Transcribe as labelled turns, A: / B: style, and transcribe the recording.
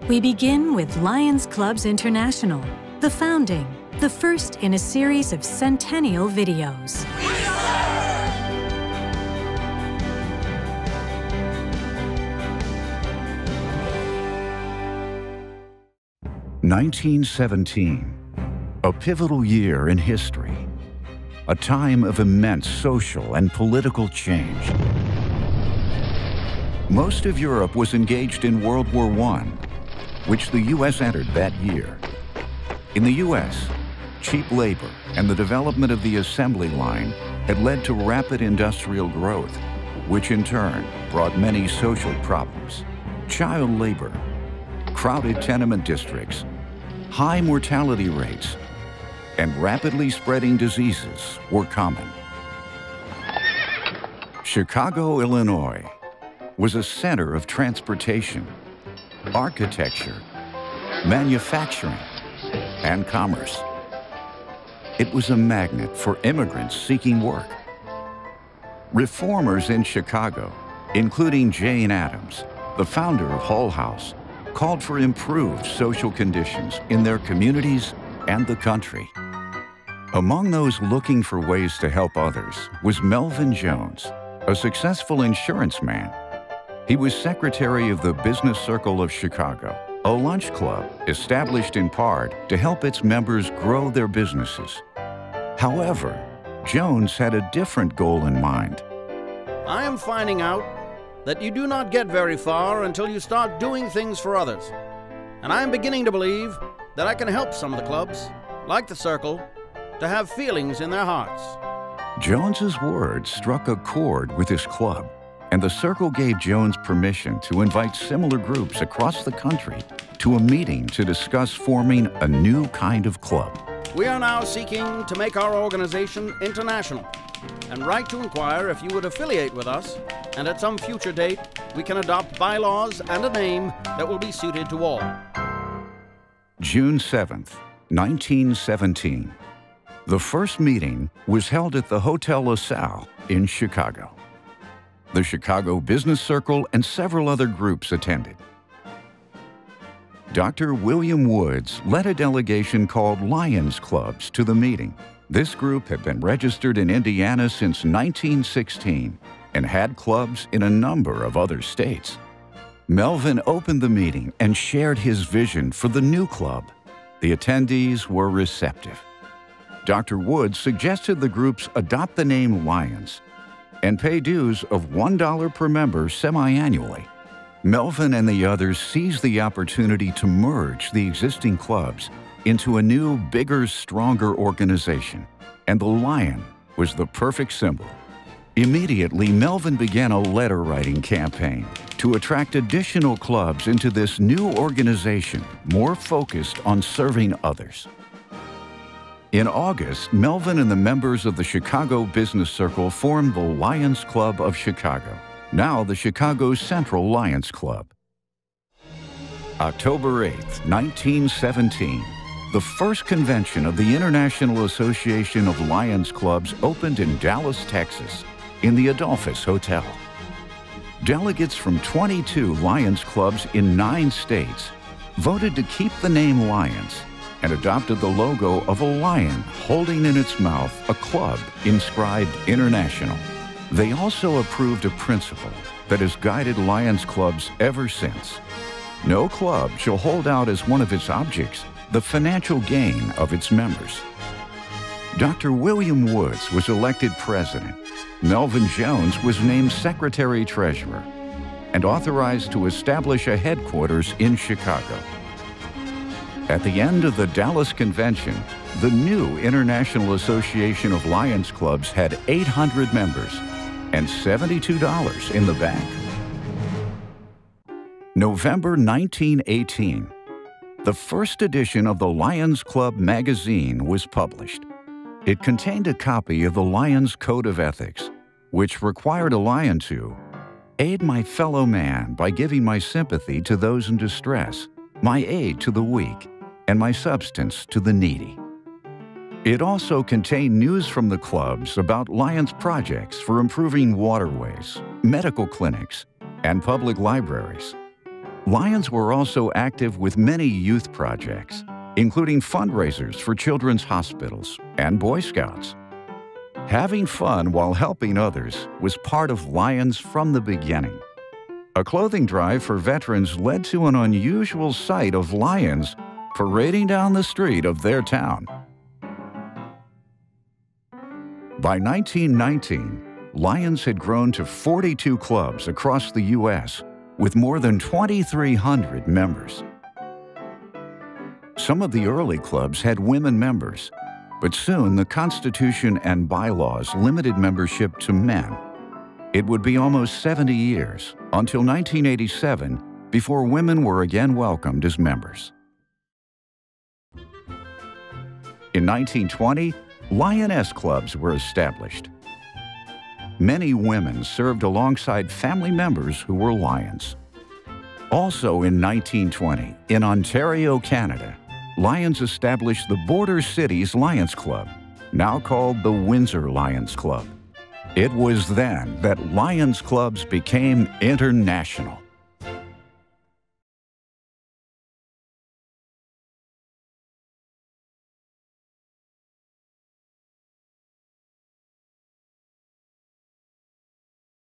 A: We begin with Lions Clubs International, the founding, the first in a series of Centennial videos.
B: 1917, a pivotal year in history, a time of immense social and political change. Most of Europe was engaged in World War I, which the U.S. entered that year. In the U.S., cheap labor and the development of the assembly line had led to rapid industrial growth, which in turn brought many social problems. Child labor, crowded tenement districts, high mortality rates, and rapidly spreading diseases were common. Chicago, Illinois, was a center of transportation, architecture, manufacturing, and commerce. It was a magnet for immigrants seeking work. Reformers in Chicago, including Jane Addams, the founder of Hull House, called for improved social conditions in their communities and the country. Among those looking for ways to help others was Melvin Jones, a successful insurance man. He was secretary of the Business Circle of Chicago, a lunch club established in part to help its members grow their businesses. However, Jones had a different goal in mind.
C: I am finding out that you do not get very far until you start doing things for others. And I am beginning to believe that I can help some of the clubs, like the Circle, to have feelings in their hearts.
B: Jones's words struck a chord with his club, and the Circle gave Jones permission to invite similar groups across the country to a meeting to discuss forming a new kind of club.
C: We are now seeking to make our organization international, and write to inquire if you would affiliate with us, and at some future date, we can adopt bylaws and a name that will be suited to all.
B: June 7th, 1917. The first meeting was held at the Hotel LaSalle in Chicago. The Chicago Business Circle and several other groups attended. Dr. William Woods led a delegation called Lions Clubs to the meeting. This group had been registered in Indiana since 1916 and had clubs in a number of other states. Melvin opened the meeting and shared his vision for the new club. The attendees were receptive. Dr. Woods suggested the groups adopt the name Lions and pay dues of $1 per member semi-annually. Melvin and the others seized the opportunity to merge the existing clubs into a new, bigger, stronger organization, and the lion was the perfect symbol. Immediately, Melvin began a letter-writing campaign to attract additional clubs into this new organization, more focused on serving others. In August, Melvin and the members of the Chicago Business Circle formed the Lions Club of Chicago, now the Chicago Central Lions Club. October 8th, 1917. The first convention of the International Association of Lions Clubs opened in Dallas, Texas, in the Adolphus Hotel. Delegates from 22 Lions Clubs in 9 states voted to keep the name Lions and adopted the logo of a lion holding in its mouth a club inscribed International. They also approved a principle that has guided Lions Clubs ever since. No club shall hold out as one of its objects the financial gain of its members. Dr. William Woods was elected president. Melvin Jones was named secretary-treasurer and authorized to establish a headquarters in Chicago. At the end of the Dallas convention, the new International Association of Lions Clubs had 800 members and $72 in the bank. November 1918. The first edition of the Lions Club magazine was published. It contained a copy of the Lions Code of Ethics, which required a lion to aid my fellow man by giving my sympathy to those in distress, my aid to the weak, and my substance to the needy. It also contained news from the clubs about Lions projects for improving waterways, medical clinics, and public libraries. Lions were also active with many youth projects, including fundraisers for children's hospitals and Boy Scouts. Having fun while helping others was part of Lions from the beginning. A clothing drive for veterans led to an unusual sight of lions parading down the street of their town. By 1919, Lions had grown to 42 clubs across the U.S. with more than 2,300 members. Some of the early clubs had women members, but soon the Constitution and bylaws limited membership to men. It would be almost 70 years, until 1987, before women were again welcomed as members. In 1920, Lioness clubs were established. Many women served alongside family members who were Lions. Also in 1920, in Ontario, Canada, Lions established the Border Cities Lions Club, now called the Windsor Lions Club. It was then that Lions clubs became international.